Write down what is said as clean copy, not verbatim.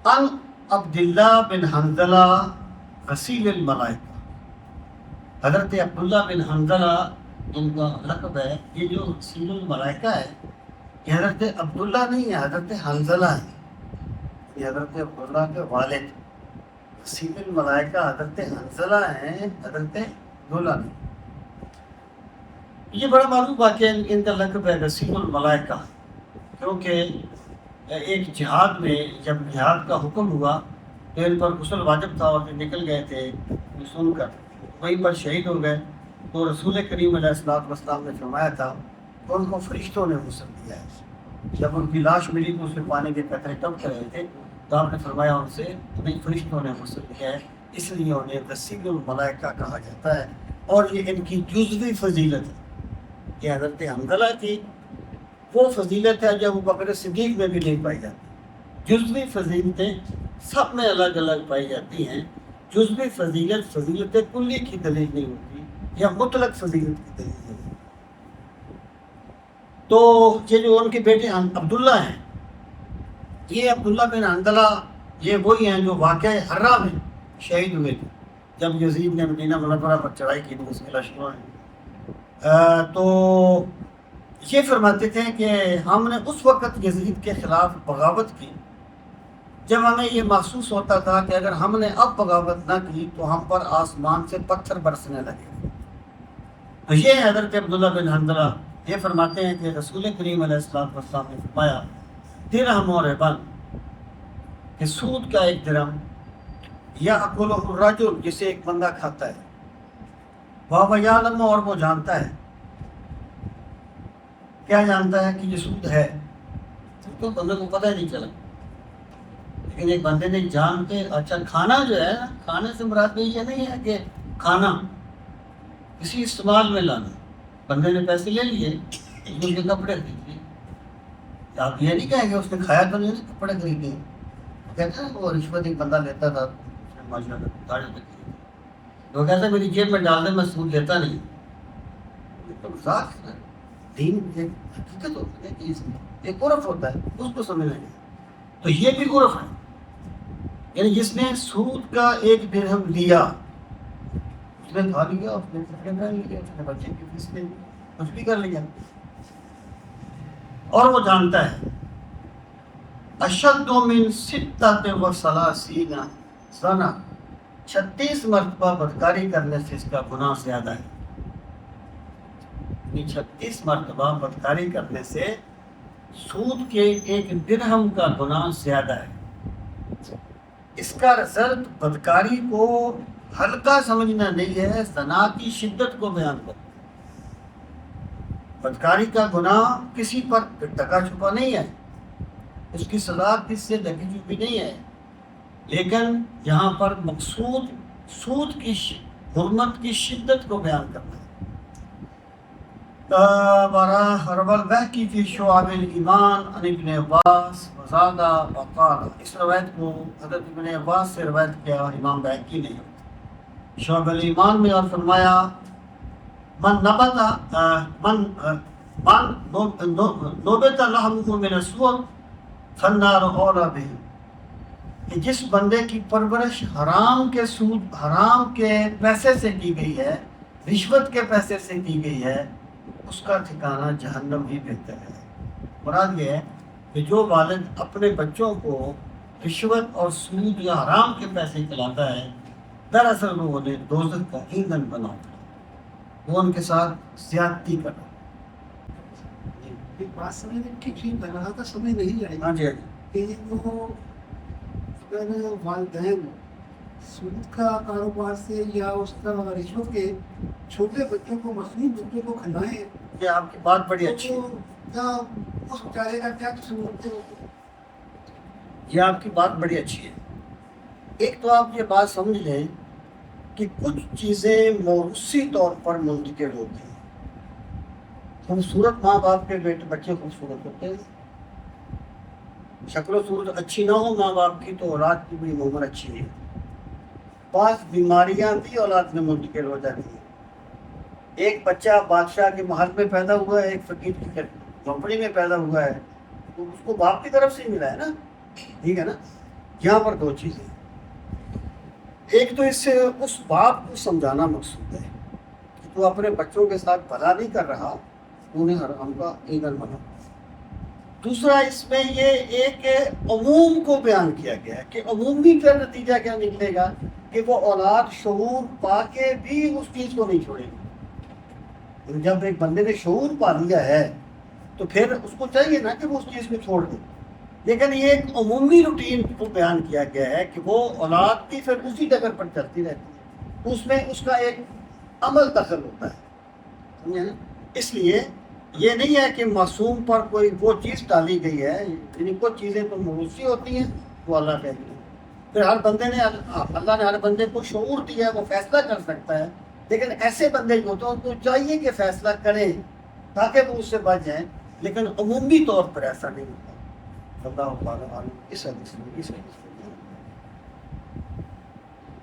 ان عبداللہ بن حنظلہ غسیل الملائکہ، حضرت عبداللہ بن حنظلہ ان کا لقب ہے. یہ جو غسیل الملائکہ ہے یہ حضرت عبداللہ نہیں ہے، حضرت حنظلہ ہے. یہ حضرت عبداللہ کے والد. غسیل الملائکہ حضرت حنظلہ ہیں، حضرت عبداللہ نہیں. یہ بڑا معروف واقعہ ان کا لقب ہے غسیل الملائکہ، کیونکہ ایک جہاد میں جب جہاد کا حکم ہوا تو ان پر غسل واجب تھا اور نکل گئے تھے سن کر، وہیں پر شہید ہو گئے. تو رسول کریم علیہ السلام نے فرمایا تھا کہ ان کو فرشتوں نے غسل دیا ہے. جب ان کی لاش ملی تو اس میں پانی کے قطرے ٹپک رہے تھے تو آپ نے فرمایا ان سے نہیں، فرشتوں نے غسل دیا ہے، اس لیے انہیں غسیل الملائکہ کہا جاتا ہے. اور یہ ان کی جزوی فضیلت ہے. یہ حضرت حنظلہ کی وہ فضیلت ہے جو ابوبکر صدیق میں بھی نہیں پائی جاتی. جزوی فضیلتیں سب میں الگ الگ پائی جاتی ہیں. جزوی فضیلت فضیلت کلی کی دلیل نہیں ہوتی یا مطلق فضیلت کی دلیل نہیں ہوتی. تو یہ جو ان کے بیٹے عبداللہ ہیں، یہ عبداللہ بن حنظلہ یہ وہی ہیں جو واقعہ حرہ میں شہید ہوئے تھے جب یزید نے مدینہ منورہ پر چڑھائی کی تو اس کے لشکروں نے. تو یہ فرماتے تھے کہ ہم نے اس وقت یزید کے خلاف بغاوت کی جب ہمیں یہ محسوس ہوتا تھا کہ اگر ہم نے اب بغاوت نہ کی تو ہم پر آسمان سے پتھر برسنے لگے. تو یہ حضرت عبداللہ بن حنظلہ یہ فرماتے ہیں کہ رسول کریم علیہ السلام نے فرمایا درہم و ربن، کہ سود کا ایک درہم یا اکل الرجل جسے ایک بندہ کھاتا ہے، وَهُوَ يَعْلَمُ اور وہ جانتا ہے. کیا جانتا ہے کہ یہ سود ہے؟ تو بندے کو پتہ ہی نہیں چلا، لیکن ایک بندے نے جان کے اچھا کھانا جو ہے، کھانے سے مراد بھی یہ نہیں ہے کہ کھانا کسی استعمال میں لانا. بندے نے پیسے لے لیے، ان کے کپڑے خرید لیے. آپ یہ نہیں کہیں گے اس نے کھایا تو نہیں، کپڑے خریدے. کہتے ہیں وہ رشوت ایک بندہ لیتا تھا تو کہتا ہے میری جیب میں ڈال دے، میں سود لیتا نہیں. تو مذاق ہے. دین ایک حقیقت ہوتی ہے، ایک عرف ہوتا ہے، اس کو سمجھنا ہے. تو یہ بھی عرف ہے، یعنی جس نے سود کا ایک درہم لیا اس نے کھا لیا، اس نے کپڑے پہن لیا، اس نے بچے کی فیس لے لی، کچھ بھی کر لیا. اور وہ جانتا ہے اشد من ستۃ و ثلاثین سنہ، 36 مرتبہ بدکاری کرنے سے اس کا گناہ زیادہ ہے. 36 مرتبہ بدکاری کرنے سے سود کے ایک درہم کا گناہ زیادہ ہے. اس کا رزلٹ بدکاری کو ہلکا سمجھنا نہیں ہے، زنا کی شدت کو بیان کرتا ہے. بدکاری کا گناہ کسی پر ڈکا چھپا نہیں ہے، اس کی سزا کس سے ڈکی چھپی نہیں ہے، لیکن یہاں پر مقصود سود کی حرمت کی شدت کو بیان کرنا ہے. روى البيهقي في شعب الایمان عن ابن عباس وزادہ وقال، اس روایت کو حضرت ابن عباس سے روایت کیا امام بہقی نے شعب الایمان میں، اور فرمایا من نبت لحمه من السوء فالنار اولى به، کہ جس بندے کی پرورش حرام کے سود، حرام کے پیسے سے کی گئی ہے، رشوت کے پیسے سے کی گئی ہے، اس کا ٹھکانہ جہنم ہی بہتر ہے. مراد یہ ہے کہ جو والد اپنے بچوں کو رشوت اور سود یا حرام کے پیسے کھلاتا ہے دراصل وہ انہیں دوزخ کا ایندھن بناتا ہے، وہ ان کے ساتھ زیادتی کرتا ہے. ایک بات سمجھنے کی ٹھیک لگ رہا تھا، سمجھ نہیں آئی. ہاں جی کہ وہ اگر والدین سود کا کاروبار سے یا اس کا رشوت کے چھوٹے بچوں کو، مسلم بچوں کو کھلائیں، یہ آپ کی بات بڑی اچھی ہے. کیا اس بیچارے کا کیا قصور ہوتے ہو؟ یہ آپ کی بات بڑی اچھی ہے. ایک تو آپ یہ بات سمجھ لیں کہ کچھ چیزیں موروثی طور پر منتقل ہوتی ہیں. خوبصورت ماں باپ کے بچے خوبصورت ہوتے ہیں، شکل و صورت اچھی نہ ہو ماں باپ کی تو اولاد کی بھی عمر اچھی نہیں. بعض بیماریاں بھی اولاد میں منتقل ہو جاتی ہیں. ایک بچہ بادشاہ کے محل میں پیدا ہوا ہے، ایک فقیر کی جھونپڑی میں پیدا ہوا ہے، تو اس کو باپ کی طرف سے ہی ملا ہے نا، ٹھیک ہے نا. یہاں پر دو چیزیں، ایک تو اس سے اس باپ کو سمجھانا مقصود ہے کہ تو اپنے بچوں کے ساتھ بھلا نہیں کر رہا، انہیں حرام کا ایندھن بنا۔ دوسرا اس میں یہ ایک عموم کو بیان کیا گیا ہے کہ عمومی کا نتیجہ کیا نکلے گا کہ وہ اولاد شعور پا کے بھی اس چیز کو نہیں چھوڑے گی۔ جب ایک بندے نے شعور پا لیا ہے تو پھر اس کو چاہیے نا کہ وہ اس چیز کو چھوڑ دے، لیکن یہ ایک عمومی روٹین کو بیان کیا گیا ہے کہ وہ اولاد بھی پھر اسی جگہ پر چلتی رہتی ہے، اس میں اس کا ایک عمل دخل ہوتا ہے، سمجھے نا؟ اس لیے یہ نہیں ہے کہ معصوم پر کوئی وہ چیز ڈالی گئی ہے، یعنی کچھ چیزیں تو موروثی ہوتی ہیں وہ اللہ کے لیے، پھر ہر بندے نے اللہ نے ہر بندے کو شعور دیا ہے، وہ فیصلہ کر سکتا ہے، لیکن ایسے بندے جو تو ان کو چاہیے کہ فیصلہ کریں تاکہ وہ اس سے بچ جائیں، لیکن عمومی طور پر ایسا نہیں ہوتا۔ اللہ تعالیٰ عالم اس حدیث میں